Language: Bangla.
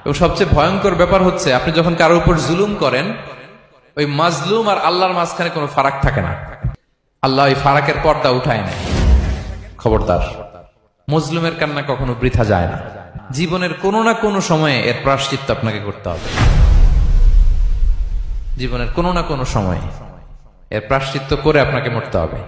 এবং সবচেয়ে ভয়ঙ্কর ব্যাপার হচ্ছে আপনি যখন কারোর উপর জুলুম করেন, ওই মাজলুম আর আল্লাহর মাঝখানে কোনো ফারাক থাকে না। আল্লাহ ওই ফারাকের পর্দা উঠায় না। খবরদার, মজলুমের কান্না কখনো বৃথা যায় না। জীবনের কোনো না কোনো সময়ে এর প্রায়শ্চিত্ত আপনাকে করতে হবে। জীবনের কোনো না কোনো সময়ে এর প্রায়শ্চিত্ত করে আপনাকে মরতে হবে।